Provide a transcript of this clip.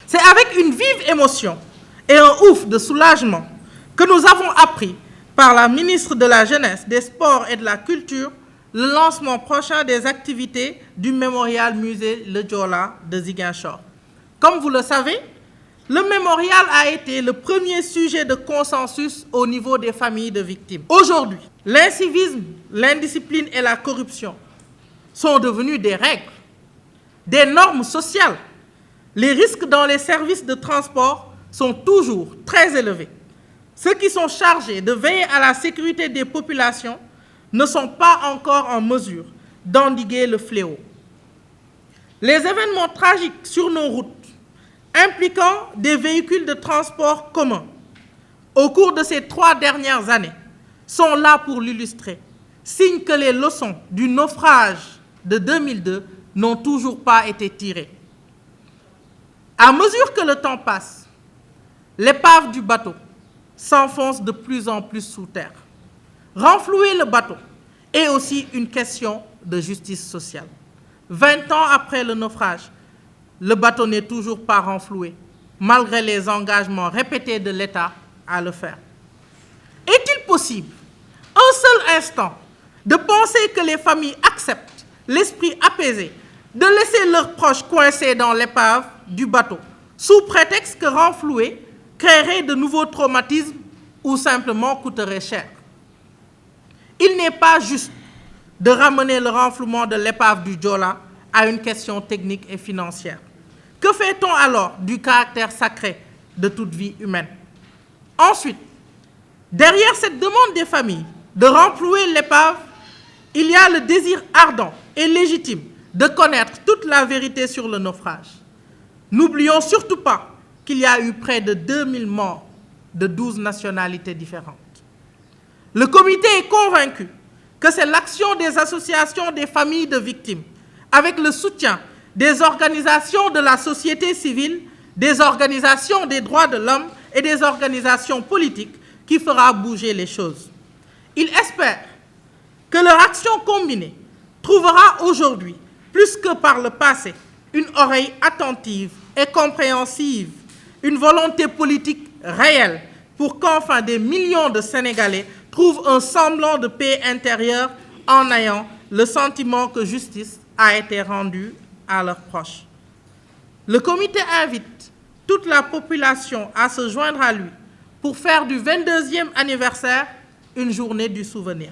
C'est avec une vive émotion et un ouf de soulagement que nous avons appris par la ministre de la Jeunesse, des Sports et de la Culture le lancement prochain des activités du mémorial musée Le Joola de Ziguinchor. Comme vous le savez, le mémorial a été le premier sujet de consensus au niveau des familles de victimes. Aujourd'hui, l'incivisme, l'indiscipline et la corruption sont devenus des règles, des normes sociales. Les risques dans les services de transport sont toujours très élevés. Ceux qui sont chargés de veiller à la sécurité des populations ne sont pas encore en mesure d'endiguer le fléau. Les événements tragiques sur nos routes, impliquant des véhicules de transport communs, au cours de ces 3 dernières années, sont là pour l'illustrer, signe que les leçons du naufrage de 2002 n'ont toujours pas été tirées. À mesure que le temps passe, l'épave du bateau s'enfonce de plus en plus sous terre. Renflouer le bateau est aussi une question de justice sociale. 20 ans après le naufrage, le bateau n'est toujours pas renfloué, malgré les engagements répétés de l'État à le faire. Est-il possible, un seul instant, de penser que les familles acceptent l'esprit apaisé de laisser leurs proches coincés dans l'épave du bateau, sous prétexte que renflouer créerait de nouveaux traumatismes ou simplement coûterait cher? Il n'est pas juste de ramener le renflouement de l'épave du Joola à une question technique et financière. Que fait-on alors du caractère sacré de toute vie humaine? Ensuite, derrière cette demande des familles de renflouer l'épave, il y a le désir ardent et légitime de connaître toute la vérité sur le naufrage. N'oublions surtout pas qu'il y a eu près de 2000 morts de 12 nationalités différentes. Le comité est convaincu que c'est l'action des associations des familles de victimes, avec le soutien des organisations de la société civile, des organisations des droits de l'homme et des organisations politiques qui fera bouger les choses. Ils espèrent que leur action combinée trouvera aujourd'hui, plus que par le passé, une oreille attentive et compréhensive, une volonté politique réelle pour qu'enfin des millions de Sénégalais trouvent un semblant de paix intérieure en ayant le sentiment que justice a été rendue à leurs proches. Le comité invite toute la population à se joindre à lui pour faire du 22e anniversaire une journée du souvenir.